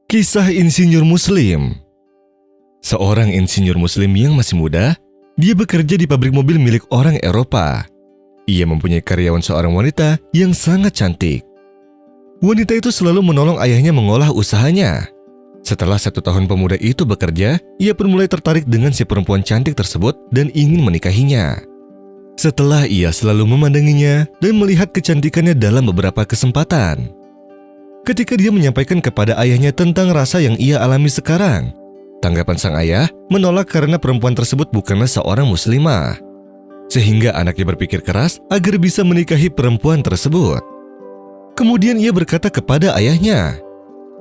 Kisah insinyur muslim. Seorang insinyur muslim yang masih muda, dia bekerja di pabrik mobil milik orang Eropa. Ia mempunyai karyawan seorang wanita yang sangat cantik. Wanita itu selalu menolong ayahnya mengolah usahanya. Setelah 1 tahun pemuda itu bekerja, ia pun mulai tertarik dengan si perempuan cantik tersebut dan ingin menikahinya. Setelah ia selalu memandanginya dan melihat kecantikannya dalam beberapa kesempatan. Ketika dia menyampaikan kepada ayahnya tentang rasa yang ia alami sekarang, tanggapan sang ayah menolak karena perempuan tersebut bukanlah seorang muslimah. Sehingga anaknya berpikir keras agar bisa menikahi perempuan tersebut. Kemudian ia berkata kepada ayahnya,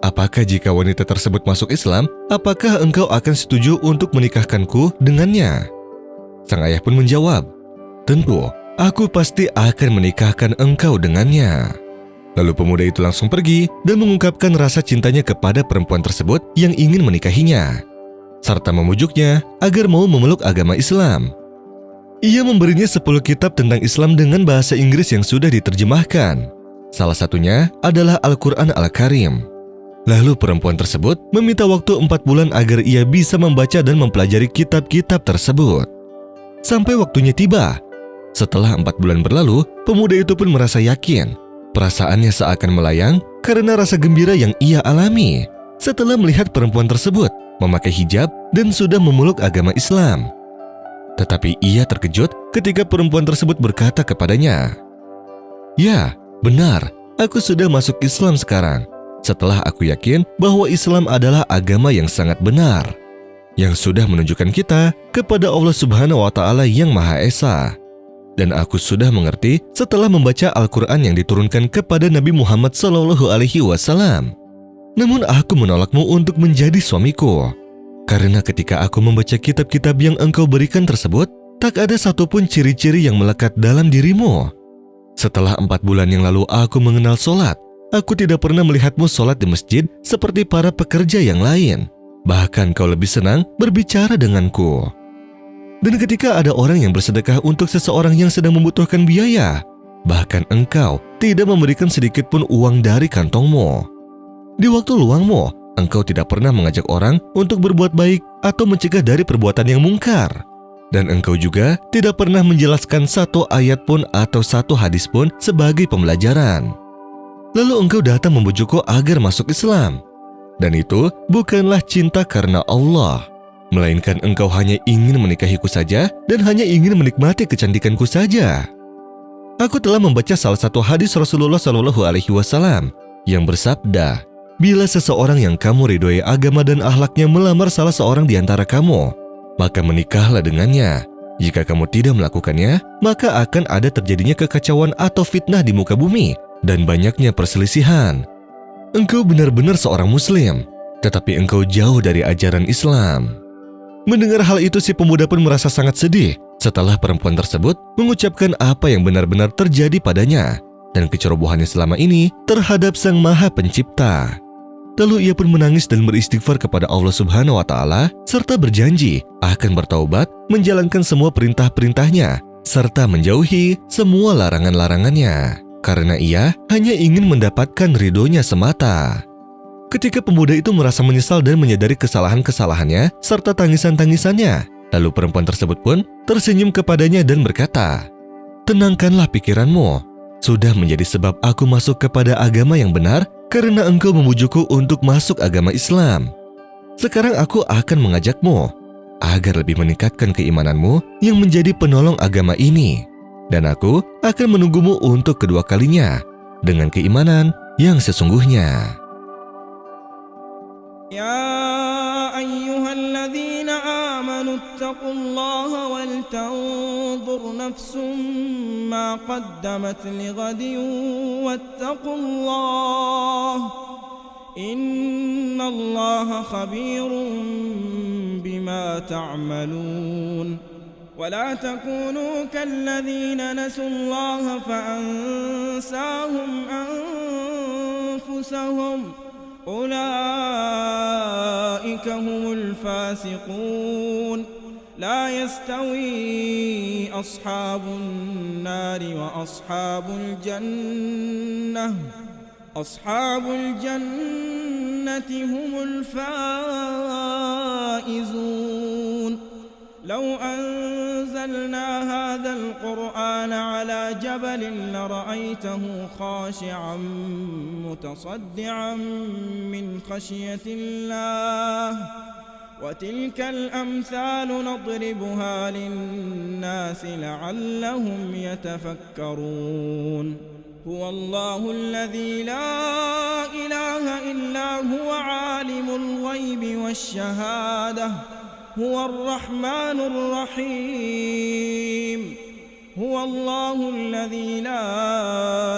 "Apakah jika wanita tersebut masuk Islam, apakah engkau akan setuju untuk menikahkanku dengannya?" Sang ayah pun menjawab, "Tentu, aku pasti akan menikahkan engkau dengannya." Lalu pemuda itu langsung pergi dan mengungkapkan rasa cintanya kepada perempuan tersebut yang ingin menikahinya, serta memujuknya agar mau memeluk agama Islam. Ia memberinya 10 kitab tentang Islam dengan bahasa Inggris yang sudah diterjemahkan. Salah satunya adalah Al-Quran Al-Karim. Lalu perempuan tersebut meminta waktu 4 bulan agar ia bisa membaca dan mempelajari kitab-kitab tersebut. Sampai waktunya tiba. Setelah 4 bulan berlalu, pemuda itu pun merasa yakin. Perasaannya seakan melayang karena rasa gembira yang ia alami setelah melihat perempuan tersebut memakai hijab dan sudah memeluk agama Islam. Tetapi ia terkejut ketika perempuan tersebut berkata kepadanya, "Ya, benar, aku sudah masuk Islam sekarang. Setelah aku yakin bahwa Islam adalah agama yang sangat benar, yang sudah menunjukkan kita kepada Allah Subhanahu wa Ta'ala yang Maha Esa. Dan aku sudah mengerti setelah membaca Al-Quran yang diturunkan kepada Nabi Muhammad SAW. Namun aku menolakmu untuk menjadi suamiku. Karena ketika aku membaca kitab-kitab yang engkau berikan tersebut, tak ada satupun ciri-ciri yang melekat dalam dirimu. Setelah 4 bulan yang lalu aku mengenal sholat. Aku tidak pernah melihatmu sholat di masjid seperti para pekerja yang lain. Bahkan kau lebih senang berbicara denganku. Dan ketika ada orang yang bersedekah untuk seseorang yang sedang membutuhkan biaya, bahkan engkau tidak memberikan sedikit pun uang dari kantongmu. Di waktu luangmu, engkau tidak pernah mengajak orang untuk berbuat baik atau mencegah dari perbuatan yang mungkar. Dan engkau juga tidak pernah menjelaskan 1 ayat pun atau 1 hadis pun sebagai pembelajaran. Lalu engkau datang membujukku agar masuk Islam. Dan itu bukanlah cinta karena Allah, melainkan engkau hanya ingin menikahiku saja dan hanya ingin menikmati kecantikanku saja." Aku telah membaca salah satu hadis Rasulullah SAW yang bersabda, "Bila seseorang yang kamu ridhoi agama dan akhlaknya melamar salah seorang di antara kamu, maka menikahlah dengannya. Jika kamu tidak melakukannya, maka akan ada terjadinya kekacauan atau fitnah di muka bumi dan banyaknya perselisihan. Engkau benar-benar seorang muslim, tetapi engkau jauh dari ajaran Islam." Mendengar hal itu, si pemuda pun merasa sangat sedih setelah perempuan tersebut mengucapkan apa yang benar-benar terjadi padanya dan kecerobohannya selama ini terhadap Sang Maha Pencipta. Lalu ia pun menangis dan beristighfar kepada Allah Subhanahu wa Ta'ala serta berjanji akan bertaubat, menjalankan semua perintah-perintahnya serta menjauhi semua larangan-larangannya karena ia hanya ingin mendapatkan ridhonya semata. Ketika pemuda itu merasa menyesal dan menyadari kesalahan-kesalahannya serta tangisan-tangisannya, lalu perempuan tersebut pun tersenyum kepadanya dan berkata, "Tenangkanlah pikiranmu. Sudah menjadi sebab aku masuk kepada agama yang benar karena engkau memujukku untuk masuk agama Islam. Sekarang aku akan mengajakmu agar lebih meningkatkan keimananmu yang menjadi penolong agama ini. Dan aku akan menunggumu untuk kedua kalinya dengan keimanan yang sesungguhnya." يا أيها الذين آمنوا اتقوا الله ولتنظر نفس ما قدمت لغد واتقوا الله إن الله خبير بما تعملون ولا تكونوا كالذين نسوا الله فأنساهم أنفسهم أولئك هم الفاسقون لا يستوي أصحاب النار وأصحاب الجنة هم الفائزون لو أنزلنا هذا القرآن على جبل لرأيته خاشعا متصدعا من خشية الله وتلك الأمثال نضربها للناس لعلهم يتفكرون هو الله الذي لا إله إلا هو عالم الغيب والشهادة هو الرحمن الرحيم هو الله الذي لا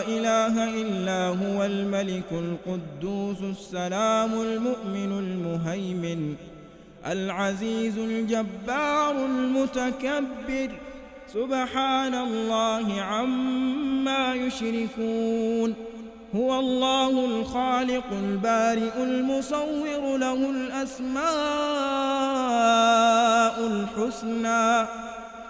إله إلا هو الملك القدوس السلام المؤمن المهيمن العزيز الجبار المتكبر سبحان الله عما يشركون هو الله الخالق البارئ المصور له الأسماء الحسنى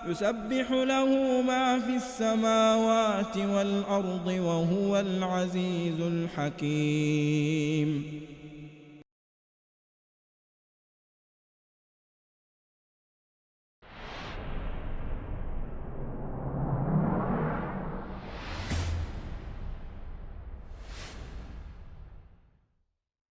يسبح له ما في السماوات والأرض وهو العزيز الحكيم